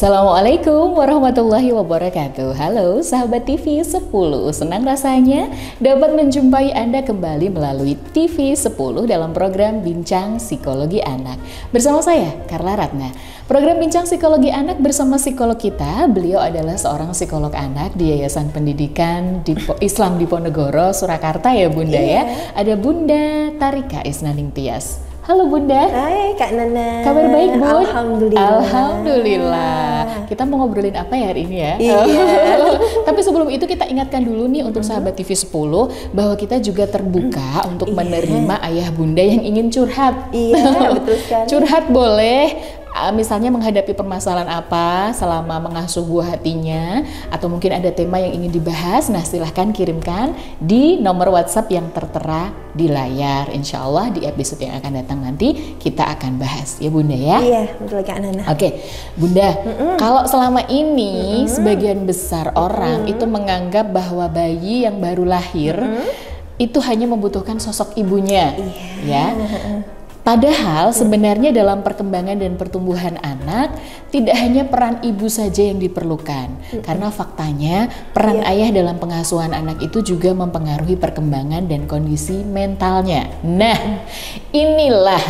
Assalamualaikum warahmatullahi wabarakatuh. Halo sahabat TV 10, senang rasanya dapat menjumpai Anda kembali melalui TV 10 dalam program Bincang Psikologi Anak. Bersama saya, Carla Ratna. Program Bincang Psikologi Anak bersama psikolog kita, beliau adalah seorang psikolog anak di Yayasan Pendidikan Islam Diponegoro, Surakarta ya Bunda ya. Ada Bunda Tarika Isnaning Tias. Halo Bunda. Hai Kak Nana. Kabar baik Bun? Alhamdulillah. Alhamdulillah. Kita mau ngobrolin apa ya hari ini ya? Iya. Tapi sebelum itu kita ingatkan dulu nih untuk sahabat TV 10 bahwa kita juga terbuka untuk menerima ayah bunda yang ingin curhat. Iya, betul sekali. Curhat boleh. Misalnya menghadapi permasalahan apa selama mengasuh buah hatinya, atau mungkin ada tema yang ingin dibahas, nah silahkan kirimkan di nomor WhatsApp yang tertera di layar. Insya Allah di episode yang akan datang nanti kita akan bahas ya Bunda ya. Iya betul Kak Nana. Oke Bunda, kalau selama ini sebagian besar orang itu menganggap bahwa bayi yang baru lahir itu hanya membutuhkan sosok ibunya, ya. Padahal sebenarnya dalam perkembangan dan pertumbuhan anak tidak hanya peran ibu saja yang diperlukan, karena faktanya peran ayah dalam pengasuhan anak itu juga mempengaruhi perkembangan dan kondisi mentalnya. Nah, inilah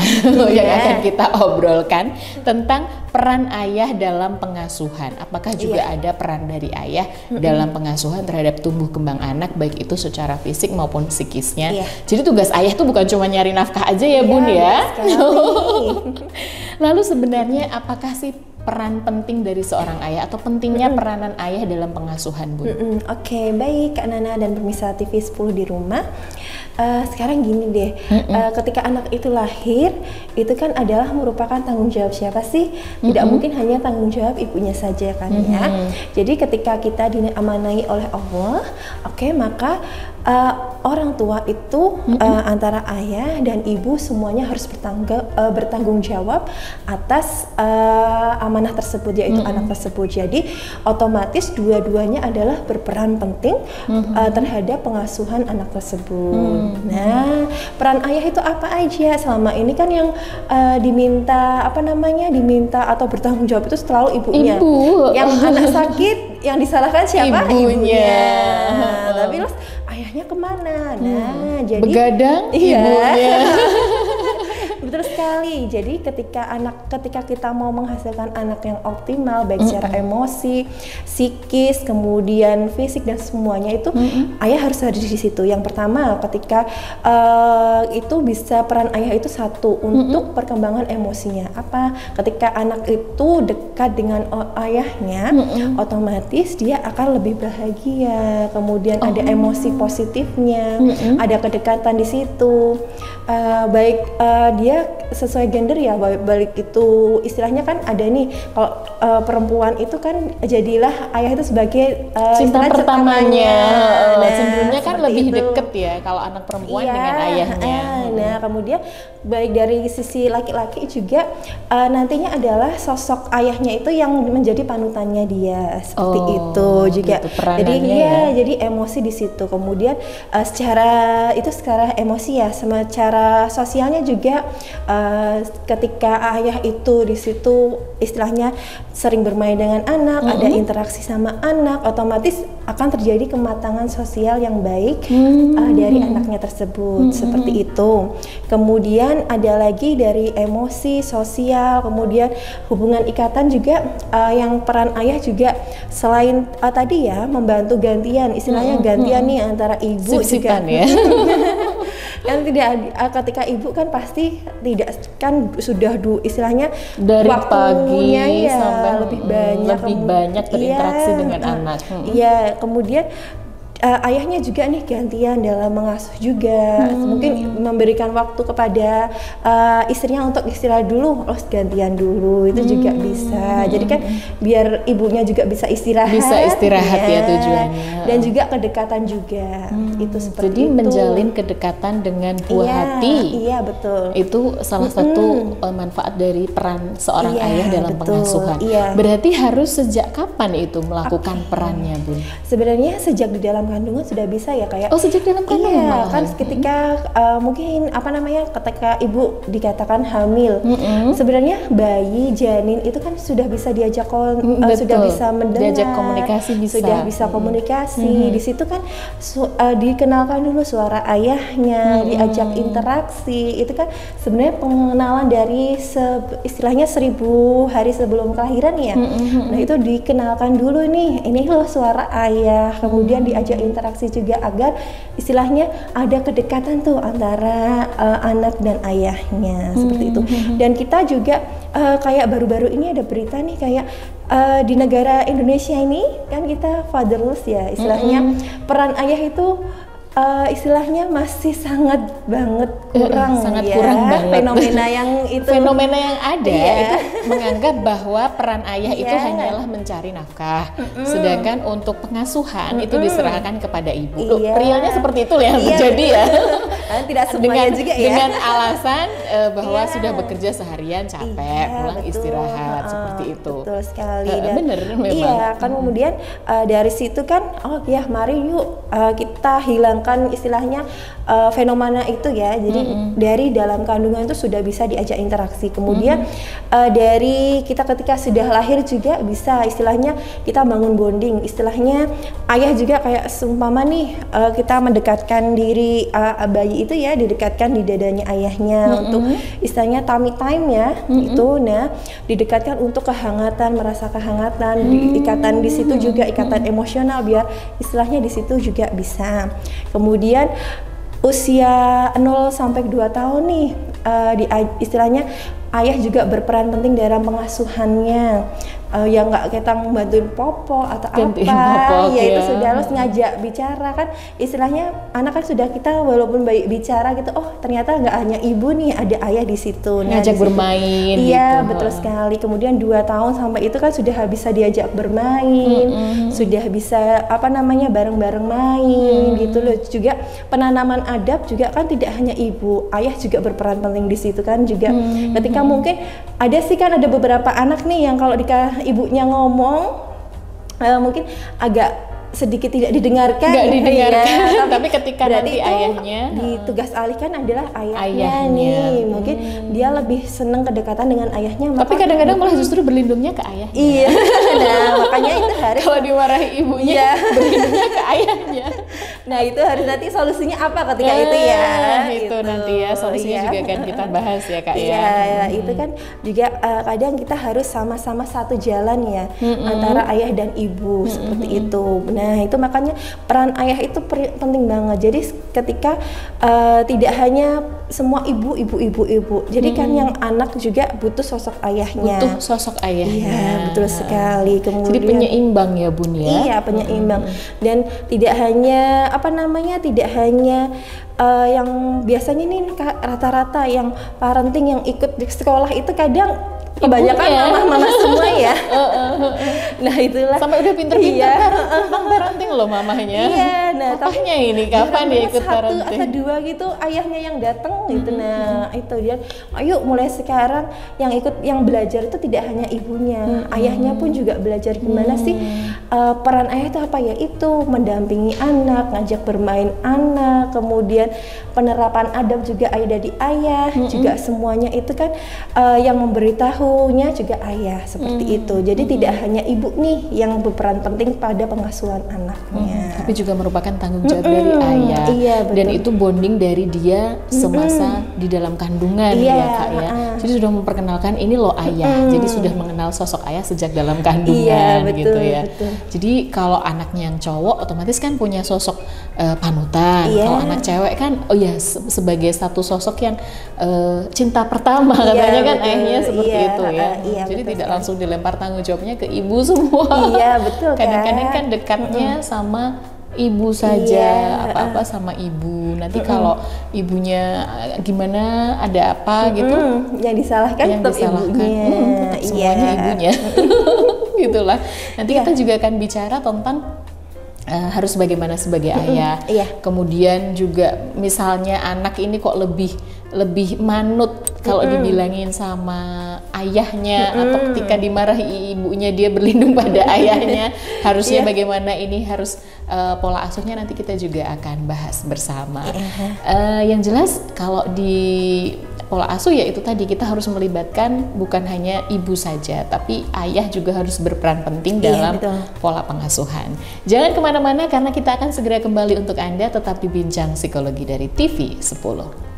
yang akan kita obrolkan tentang peran ayah dalam pengasuhan. Apakah juga ada peran dari ayah dalam pengasuhan terhadap tumbuh kembang anak, baik itu secara fisik maupun psikisnya. Jadi tugas ayah tuh bukan cuma nyari nafkah aja ya Bun ya. Lalu sebenarnya apakah sih peran penting dari seorang ayah atau pentingnya peranan ayah dalam pengasuhan Bun? Oke, baik Kak Nana dan pemirsa TV 10 di rumah. Sekarang gini deh, ketika anak itu lahir, itu kan adalah merupakan tanggung jawab siapa sih? Tidak mungkin hanya tanggung jawab ibunya saja kan ya. Jadi ketika kita diamanai oleh Allah, maka orang tua itu antara ayah dan ibu semuanya harus bertanggung jawab atas amanah tersebut, yaitu anak tersebut. Jadi otomatis dua-duanya adalah berperan penting terhadap pengasuhan anak tersebut. Nah, peran ayah itu apa aja? Selama ini kan yang diminta atau bertanggung jawab itu selalu ibunya. Yang anak sakit yang disalahkan siapa? Ibunya. Tapi terus ayahnya kemana? Nah, jadi begadang ibunya. Betul sekali. Jadi ketika kita mau menghasilkan anak yang optimal baik secara emosi, psikis, kemudian fisik dan semuanya itu ayah harus hadir di situ. Yang pertama, ketika itu bisa peran ayah itu satu untuk perkembangan emosinya. Apa? Ketika anak itu dekat dengan ayahnya, otomatis dia akan lebih bahagia. Kemudian ada emosi positifnya, ada kedekatan di situ. Baik dia sesuai gender ya, balik itu istilahnya kan ada nih, kalau perempuan itu kan jadilah ayah itu sebagai cinta pertamanya. Nah, sebenarnya kan lebih deket ya kalau anak perempuan dengan ayahnya. Nah kemudian baik dari sisi laki-laki juga nantinya adalah sosok ayahnya itu yang menjadi panutannya dia, seperti itu juga. Gitu, jadi emosi di situ. Kemudian secara emosi ya, secara sosialnya juga ketika ayah itu di situ istilahnya sering bermain dengan anak, ada interaksi sama anak, otomatis akan terjadi kematangan sosial yang baik dari anaknya tersebut, seperti itu. Kemudian ada lagi dari emosi, sosial, kemudian hubungan ikatan juga, yang peran ayah juga selain tadi ya membantu gantian, istilahnya gantian nih antara ibu juga ya. Kan ketika ibu kan pasti tidak kan sudah istilahnya dari pagi ya sampai lebih banyak berinteraksi dengan anak. Iya, kemudian ayahnya juga nih gantian dalam mengasuh juga, mungkin memberikan waktu kepada istrinya untuk istirahat dulu, gantian dulu itu juga bisa. Jadi kan biar ibunya juga bisa istirahat ya tujuannya. Dan juga kedekatan juga itu seperti jadi itu. Menjalin kedekatan dengan buah hati. Iya betul. Itu salah satu manfaat dari peran seorang ayah dalam pengasuhan. Berarti harus sejak kapan itu melakukan perannya Bun? Sebenarnya sejak di dalam kandungan sudah bisa ya kayak. Oh, sejak dalam kandungan. Iya, kan ketika mungkin ketika ibu dikatakan hamil, sebenarnya bayi janin itu kan sudah bisa diajak sudah bisa mendengar, diajak komunikasi bisa. Sudah bisa komunikasi. Di situ kan dikenalkan dulu suara ayahnya, diajak interaksi. Itu kan sebenarnya pengenalan dari istilahnya 1000 hari sebelum kelahiran ya. Nah, itu dikenalkan dulu nih, ini loh suara ayah, kemudian diajak interaksi juga agar istilahnya ada kedekatan tuh antara anak dan ayahnya, seperti itu. Dan kita juga kayak baru-baru ini ada berita nih kayak di negara Indonesia ini kan kita fatherless ya, istilahnya peran ayah itu istilahnya masih sangat banget kurang, sangat ya. Kurang banget. Fenomena yang itu, fenomena yang ada itu menganggap bahwa peran ayah itu hanyalah mencari nafkah, sedangkan untuk pengasuhan itu diserahkan kepada ibu. Realnya seperti itu yang terjadi ya. Tidak semuanya juga ya. Dengan alasan bahwa sudah bekerja seharian capek, pulang istirahat seperti itu. Betul sekali. Bener memang. Iya, kan kemudian dari situ kan, mari yuk kita hilangkan istilahnya fenomena itu ya. Jadi dari dalam kandungan itu sudah bisa diajak interaksi. Kemudian dari kita ketika sudah lahir juga bisa istilahnya kita bangun bonding. Istilahnya ayah juga kayak seumpama nih kita mendekatkan diri bayi itu ya, didekatkan di dadanya ayahnya untuk istilahnya tummy time ya. Itu didekatkan untuk kehangatan, merasa kehangatan, ikatan di situ juga ikatan emosional biar istilahnya di situ juga bisa. Kemudian usia 0 sampai 2 tahun nih istilahnya ayah juga berperan penting dalam pengasuhannya. Yang nggak kita bantuin popo atau gantiin apa, popok, ya itu sudah harus ngajak bicara kan, istilahnya anak kan sudah kita walaupun baik bicara gitu, oh ternyata nggak hanya ibu nih, ada ayah di situ. Ngajak bermain. Iya gitu. Betul sekali. Kemudian 2 tahun sampai itu kan sudah bisa diajak bermain, sudah bisa bareng-bareng main gitu loh. Juga penanaman adab juga kan tidak hanya ibu, ayah juga berperan penting di situ kan juga. Ketika mungkin ada beberapa anak nih yang kalau ibunya ngomong mungkin agak sedikit tidak didengarkan. Nggak didengarkan, ya. tapi ketika nanti ayahnya ditugas alihkan adalah ayahnya nih. Mungkin dia lebih seneng kedekatan dengan ayahnya. Tapi kadang-kadang malah justru berlindungnya ke ayahnya. Iya. Nah makanya itu harus kalau dimarahi ibunya berlindungnya ke ayahnya. Nah itu harus nanti solusinya apa ketika itu ya. Itu nanti ya solusinya juga kan kita bahas ya Kak ya. Iya itu kan juga kadang kita harus sama-sama satu jalan ya antara ayah dan ibu seperti itu. Nah itu makanya peran ayah itu penting banget. Jadi ketika tidak hanya semua ibu. Jadi kan yang anak juga butuh sosok ayahnya. Butuh sosok ayahnya. Iya betul sekali. Kemudian jadi penyeimbang ya Bun ya. Iya penyeimbang. Dan tidak hanya yang biasanya nih rata-rata yang parenting yang ikut di sekolah itu kadang kebanyakan mama-mama semua ya. Nah itulah. Sampai udah pinter-pinter tentang parenting loh mamahnya. Iya. Nah papahnya ini kapan dia ikut parenting? 1 atau 2 gitu ayahnya yang datang gitu. Nah itu dia. Ayo mulai sekarang yang belajar itu tidak hanya ibunya, ayahnya pun juga belajar gimana sih peran ayah itu apa ya? Itu mendampingi anak, ngajak bermain anak, kemudian penerapan adab juga ayah dari ayah, juga semuanya itu kan yang memberitahunya juga ayah seperti itu. Jadi tidak hanya ibu nih yang berperan penting pada pengasuhan anaknya, tapi juga merupakan tanggung jawab dari ayah. Iya, betul. Dan itu bonding dari dia semasa di dalam kandungan ya Kak ya. Jadi sudah memperkenalkan ini loh ayah. Jadi sudah mengenal sosok ayah sejak dalam kandungan betul, gitu ya. Betul. Jadi kalau anaknya yang cowok otomatis kan punya sosok panutan. Kalau anak cewek kan sebagai satu sosok yang cinta pertama katanya kan ayahnya seperti itu ya. Jadi tidak langsung dilempar tanggung jawabnya ke ibu semua. Iya betul. Kadang-kadang kan dekatnya sama ibu saja, apa-apa sama ibu. Nanti kalau ibunya gimana ada apa gitu, yang disalahkan tetap ibunya. Semuanya ibunya. Gitulah. Nanti kita juga akan bicara tentang harus bagaimana sebagai ayah. Kemudian juga misalnya anak ini kok lebih manut kalau dibilangin sama ayahnya, atau ketika dimarahi ibunya dia berlindung pada ayahnya. Harusnya bagaimana, ini harus pola asuhnya nanti kita juga akan bahas bersama. Yang jelas kalau di pola asuh ya itu tadi, kita harus melibatkan bukan hanya ibu saja, tapi ayah juga harus berperan penting dalam pola pengasuhan. Jangan kemana-mana karena kita akan segera kembali untuk Anda, tetap di Bincang Psikologi dari TV 10.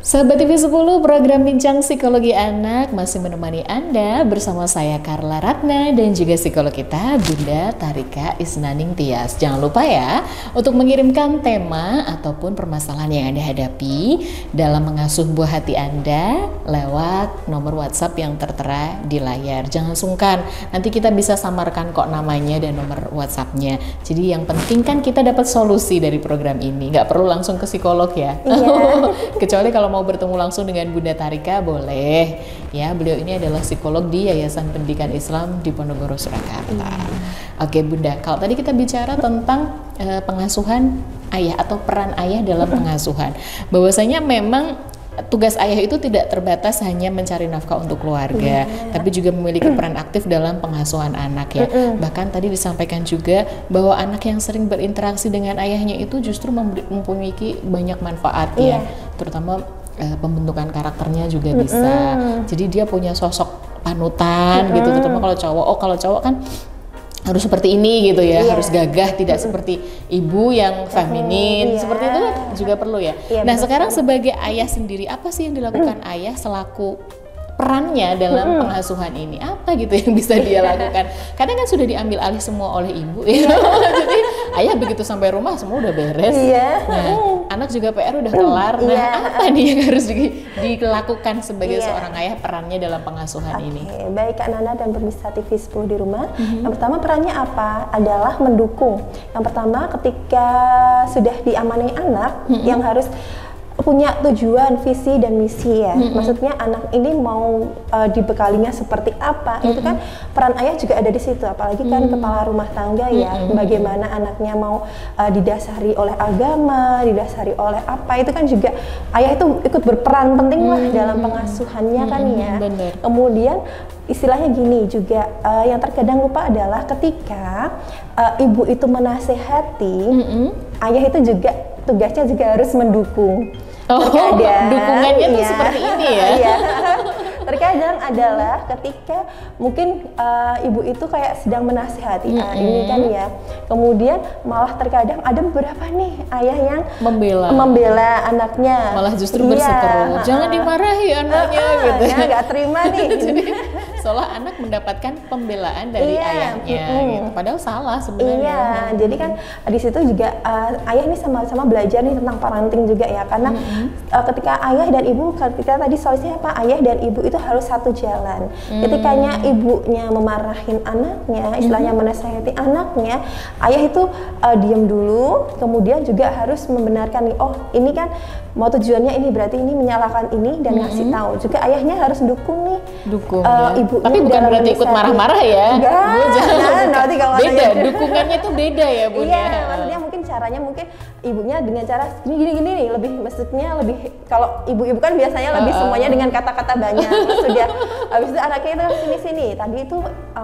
Sahabat TV 10, program Bincang Psikologi Anak masih menemani Anda bersama saya Carla Ratna dan juga psikolog kita Bunda Tarika Isnaning Tias. Jangan lupa ya untuk mengirimkan tema ataupun permasalahan yang Anda hadapi dalam mengasuh buah hati Anda lewat nomor WhatsApp yang tertera di layar. Jangan sungkan, nanti kita bisa samarkan kok namanya dan nomor WhatsApp-nya. Jadi yang penting kan kita dapat solusi dari program ini, nggak perlu langsung ke psikolog ya. Kecuali kalau mau bertemu langsung dengan Bunda Tarika boleh ya, beliau ini adalah psikolog di Yayasan Pendidikan Islam di Ponorogo, Surakarta. Oke Bunda, kalau tadi kita bicara tentang pengasuhan ayah atau peran ayah dalam pengasuhan, bahwasanya memang tugas ayah itu tidak terbatas hanya mencari nafkah untuk keluarga, tapi juga memiliki peran aktif dalam pengasuhan anak ya. Bahkan tadi disampaikan juga bahwa anak yang sering berinteraksi dengan ayahnya itu justru memiliki banyak manfaat ya, terutama pembentukan karakternya juga bisa. Jadi dia punya sosok panutan gitu, terutama kalau cowok. Kalau cowok kan harus seperti ini gitu ya, harus gagah, tidak seperti ibu yang feminin, seperti itu juga perlu ya. Nah sekarang sebagai ayah sendiri, apa sih yang dilakukan ayah selaku perannya dalam pengasuhan ini? Apa gitu yang bisa dia lakukan? Kadang kan sudah diambil alih semua oleh ibu ya. Jadi ayah begitu sampai rumah semua udah beres. Nah anak juga PR udah kelar. Nah apa nih yang harus dilakukan sebagai seorang ayah perannya dalam pengasuhan ini? Baik Kak Nana dan pemirsa TV 10 di rumah. Yang pertama perannya apa? Adalah mendukung. Yang pertama ketika sudah diamanai anak yang harus punya tujuan, visi dan misi ya. Maksudnya anak ini mau dibekalinya seperti apa? Itu kan peran ayah juga ada di situ. Apalagi kan kepala rumah tangga ya. Bagaimana anaknya mau didasari oleh agama, didasari oleh apa? Itu kan juga ayah itu ikut berperan penting lah dalam pengasuhannya kan ya. Kemudian istilahnya gini juga, yang terkadang lupa adalah ketika ibu itu menasehati, ayah itu juga tugasnya juga harus mendukung. Terkadang dukungannya tuh seperti ini ya. Terkadang adalah ketika mungkin ibu itu kayak sedang menasihati ini kan ya, kemudian malah terkadang ada beberapa nih ayah yang membela anaknya, malah justru berseteru, jangan dimarahi anaknya gitu ya, nggak terima nih. Jadi seolah anak mendapatkan pembelaan dari ayahnya gitu. Padahal salah sebenarnya. Jadi kan di situ juga ayah nih sama-sama belajar nih tentang parenting juga ya, karena ketika ayah dan ibu, ketika tadi solusinya apa, ayah dan ibu itu harus satu jalan. Ketikanya ibunya memarahin anaknya, istilahnya menasehati anaknya, ayah itu diam dulu, kemudian juga harus membenarkan nih, oh ini kan mau tujuannya ini, berarti ini menyalahkan ini, dan ngasih tahu. Juga ayahnya harus dukung nih, ibunya. Tapi bukan berarti ikut marah-marah ya. Nanti kalau beda, dukungannya tuh beda ya Bunda. Iya, maksudnya mungkin caranya mungkin ibunya dengan cara gini nih, lebih maksudnya lebih, kalau ibu-ibu kan biasanya lebih semuanya dengan kata-kata banyak. Terus sudah habis itu anaknya itu sini tadi itu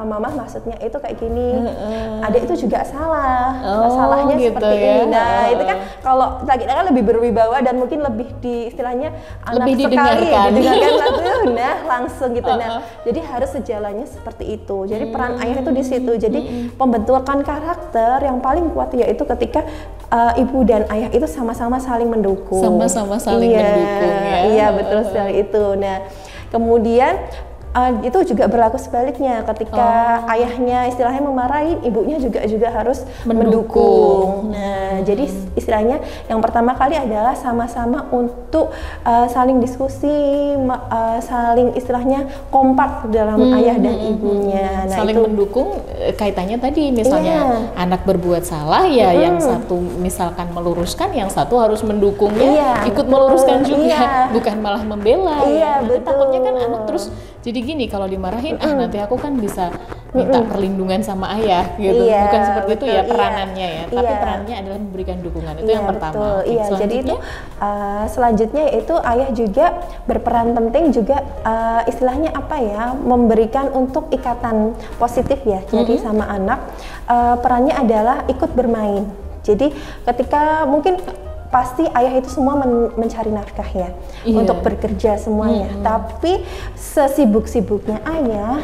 mama maksudnya itu kayak gini, adik itu juga salah, masalahnya gitu seperti ya. ini. Nah itu kan kalau lagi kan lebih berwibawa dan mungkin lebih di istilahnya anak lebih sekali didengarkan. langsung gitu. Nah jadi harus sejalannya seperti itu. Jadi peran ayah itu di situ. Jadi pembentukan karakter yang paling kuat yaitu ketika ibu dan ayah itu sama-sama saling mendukung. Sama-sama saling mendukung ya. Iya betul sekali itu. Nah kemudian itu juga berlaku sebaliknya, ketika ayahnya istilahnya memarahin, ibunya juga harus mendukung. Nah Jadi istilahnya yang pertama kali adalah sama-sama untuk saling diskusi, saling istilahnya kompak dalam ayah dan ibunya. Nah, saling itu mendukung, kaitannya tadi misalnya anak berbuat salah ya, yang satu misalkan meluruskan, yang satu harus mendukungnya, ikut meluruskan juga, bukan malah membela. Nanti takutnya kan anak terus jadi gini, kalau dimarahin nanti aku kan bisa minta perlindungan sama ayah gitu. Bukan seperti itu ya peranannya ya, tapi perannya adalah memberikan dukungan. Itu yang pertama. Jadi itu selanjutnya yaitu ayah juga berperan penting juga, istilahnya apa ya, memberikan untuk ikatan positif ya. Jadi sama anak perannya adalah ikut bermain. Jadi ketika mungkin pasti ayah itu semua mencari nafkah ya, untuk bekerja semuanya. Tapi sesibuk-sibuknya ayah,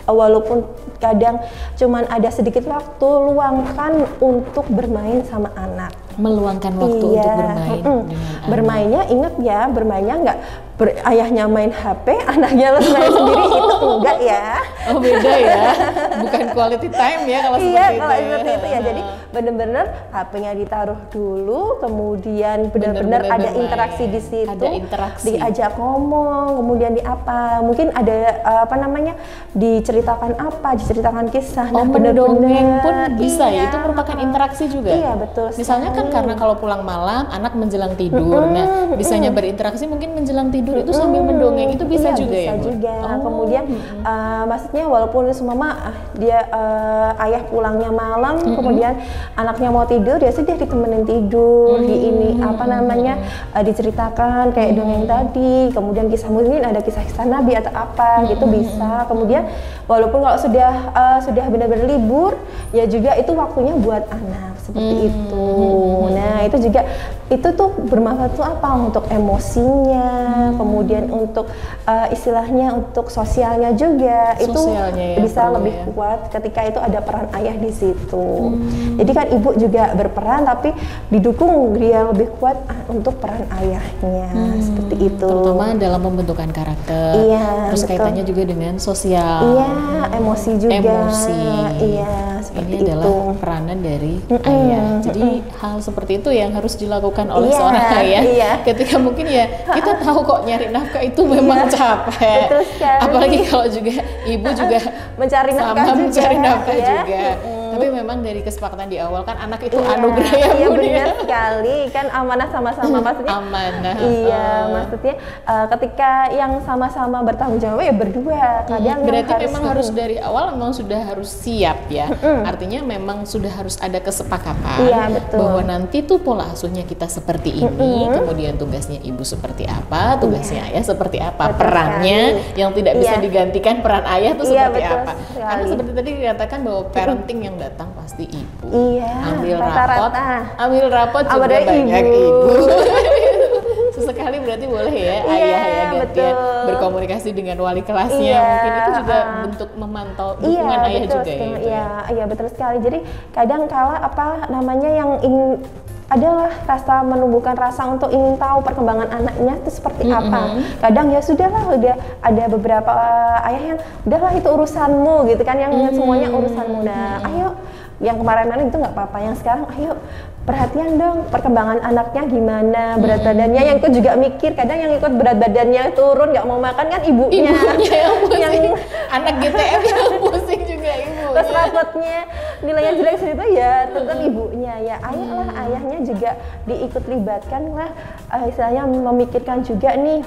walaupun kadang cuman ada sedikit waktu, luangkan untuk bermain sama anak. Meluangkan waktu untuk bermain dengan bermainnya, ingat ya, bermainnya nggak ayahnya main HP, anaknya les main sendiri, itu enggak ya. Oh, beda ya, bukan quality time ya kalau seperti itu. Kalau seperti itu ya, jadi benar-benar HP-nya ditaruh dulu, kemudian benar-benar ada interaksi di situ, ada interaksi, diajak ngomong, kemudian di apa, mungkin ada diceritakan kisah. Mendongeng pun bisa ya, itu merupakan interaksi juga. Iya, betul. Misalnya kan karena kalau pulang malam anak menjelang tidur, nah bisanya berinteraksi mungkin menjelang tidur itu sambil mendongeng, itu bisa juga bisa ya, Bu? juga. Kemudian maksudnya walaupun semua dia ayah pulangnya malam, kemudian anaknya mau tidur, ya sudah ditemenin tidur, diceritakan kayak dongeng tadi, kemudian kisah, mungkin ada kisah-kisah Nabi atau apa gitu bisa. Kemudian walaupun kalau sudah benar-benar libur, ya juga itu waktunya buat anak seperti itu. Nah, itu juga itu tuh bermanfaat tuh apa, untuk emosinya, kemudian untuk istilahnya untuk sosialnya juga, sosialnya itu bisa lebih kuat ketika itu ada peran ayah di situ. Jadi kan ibu juga berperan, tapi didukung dia lebih kuat untuk peran ayahnya, seperti itu. Terutama dalam pembentukan karakter. Terus kaitannya juga dengan sosial. Emosi juga. Ini adalah peranan dari ayah. Jadi hal seperti itu yang harus dilakukan oleh seorang ayah. Ketika mungkin ya kita tahu kok nyari nafkah itu memang capek. Apalagi kalau juga ibu juga mencari nafkah juga. Tapi memang dari kesepakatan di awal kan anak itu anugerah ya, Bu. Benar sekali, kan amanah sama-sama, maksudnya amanah. Maksudnya ketika yang sama-sama bertanggung jawab ya berdua. Kadang berarti memang harus dari awal memang sudah harus siap ya. Artinya memang sudah harus ada kesepakatan bahwa nanti tuh pola asuhnya kita seperti ini, kemudian tugasnya ibu seperti apa, tugasnya ayah seperti apa, perannya yang tidak bisa digantikan peran ayah tuh seperti apa. Karena seperti tadi dikatakan bahwa parenting yang datang pasti ibu. Ambil rapot juga banyak ibu. Sesekali berarti boleh ya ayah ya gantian berkomunikasi dengan wali kelasnya, mungkin itu juga bentuk memantau dukungan ayah juga ya. Iya betul sekali. Jadi kadang kala yang ingin adalah menumbuhkan rasa untuk ingin tahu perkembangan anaknya itu seperti apa. Kadang ya sudahlah, udah ada beberapa ayah yang udahlah itu urusanmu gitu kan, yang semuanya urusanmu. Nah, ayo yang kemarin-kemarin itu nggak apa-apa, yang sekarang ayo perhatian dong perkembangan anaknya gimana, berat badannya, yang ikut juga mikir, kadang yang ikut berat badannya turun nggak mau makan kan ibunya yang anak GTM yang pusing juga ibu. Terus rapotnya nilainya jelek segitu ya tentu ibunya ya. Ayahnya juga diikut libatkan lah, istilahnya memikirkan juga nih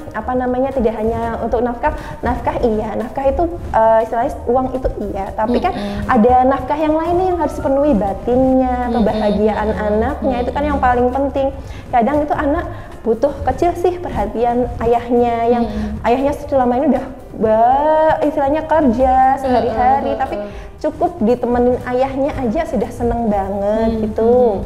tidak hanya untuk nafkah itu istilahnya uang itu tapi kan ada nafkah yang lainnya yang harus dipenuhi, batinnya, kebahagiaan anaknya itu kan yang paling penting. Kadang itu anak butuh kecil sih perhatian ayahnya, yang ayahnya selama ini udah istilahnya kerja sehari-hari, tapi cukup ditemenin ayahnya aja sudah seneng banget gitu.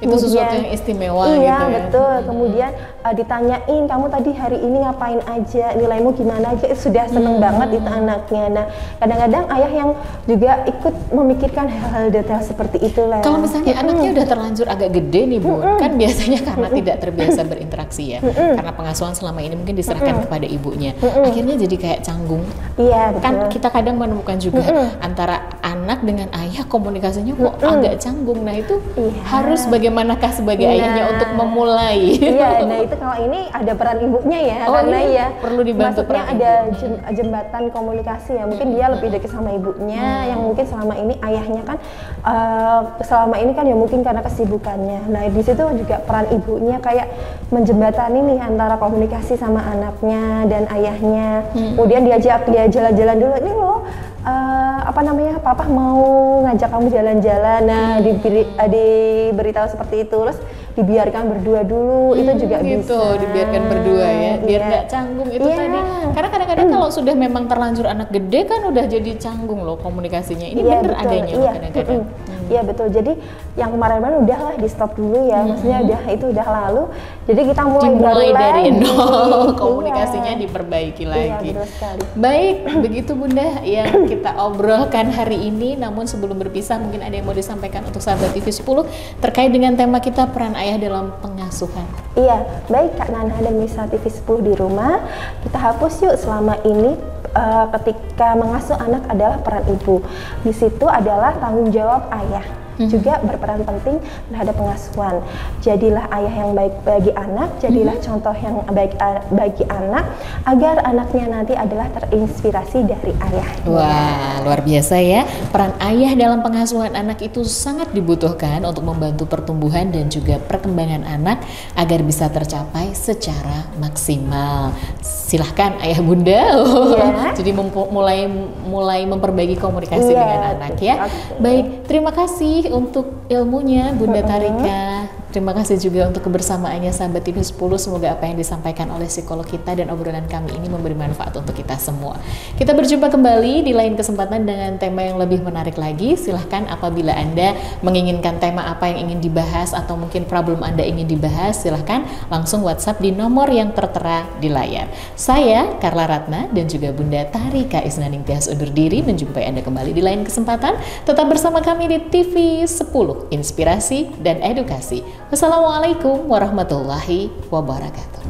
Itu sesuatu yang istimewa gitu ya. Iya betul. Kemudian ditanyain, kamu tadi hari ini ngapain aja, nilaimu gimana aja, sudah seneng banget itu anaknya. Nah kadang-kadang ayah yang juga ikut memikirkan hal-hal detail seperti itulah. Kalau misalnya anaknya udah terlanjur agak gede nih Bu, kan biasanya karena tidak terbiasa berinteraksi ya, karena pengasuhan selama ini mungkin diserahkan kepada ibunya, akhirnya jadi kayak canggung. Iya betul. Kan kita kadang menemukan juga antara antara anak dengan ayah komunikasinya kok agak canggung. Nah itu harus bagaimanakah sebagai ayahnya untuk memulai? Iya, nah itu kalau ini ada peran ibunya ya, karena ya perlu dibantu maksudnya peran ada jembatan komunikasi ya. Mungkin dia lebih dekat sama ibunya, yang mungkin selama ini ayahnya kan selama ini kan ya mungkin karena kesibukannya. Nah di situ juga peran ibunya kayak menjembatani nih antara komunikasi sama anaknya dan ayahnya. Kemudian diajak dia jalan-jalan dulu, ini loh papa mau ngajak kamu jalan-jalan. Nah diberitahu seperti itu, terus dibiarkan berdua dulu, itu juga gitu, bisa dibiarkan berdua ya, biar nggak canggung itu tadi. Karena kadang-kadang kalau sudah memang terlanjur anak gede kan udah jadi canggung loh komunikasinya. Ini bener adanya kadang-kadang. Iya betul. Jadi yang kemarin-kemarin udahlah di stop dulu ya. Maksudnya udah lalu. Jadi kita mulai dari nol, komunikasinya diperbaiki lagi. Iya, betul sekali. Baik, begitu Bunda yang kita obrolkan hari ini. Namun sebelum berpisah mungkin ada yang mau disampaikan untuk sahabat TV 10 terkait dengan tema kita, peran ayah dalam pengasuhan. Iya, baik Kak Nana dan Misa TV 10 di rumah. Kita hapus yuk selama ini ketika mengasuh anak adalah peran ibu. Di situ adalah tanggung jawab ayah. Juga berperan penting terhadap pengasuhan. Jadilah ayah yang baik bagi anak, jadilah contoh yang baik bagi anak, agar anaknya nanti adalah terinspirasi dari ayah. Wah, luar biasa ya. Peran ayah dalam pengasuhan anak itu sangat dibutuhkan untuk membantu pertumbuhan dan juga perkembangan anak agar bisa tercapai secara maksimal. Silahkan ayah bunda, jadi mulai memperbaiki komunikasi dengan anak ya. Baik, terima kasih untuk ilmunya Bunda Tharika. Terima kasih juga untuk kebersamaannya sahabat TV 10. Semoga apa yang disampaikan oleh psikolog kita dan obrolan kami ini memberi manfaat untuk kita semua. Kita berjumpa kembali di lain kesempatan dengan tema yang lebih menarik lagi. Silahkan apabila Anda menginginkan tema apa yang ingin dibahas atau mungkin problem Anda ingin dibahas, silahkan langsung WhatsApp di nomor yang tertera di layar. Saya Carla Ratna dan juga Bunda Tharika Isnaning Tias undur diri, menjumpai Anda kembali di lain kesempatan. Tetap bersama kami di TV 10, inspirasi dan edukasi. Wassalamualaikum warahmatullahi wabarakatuh.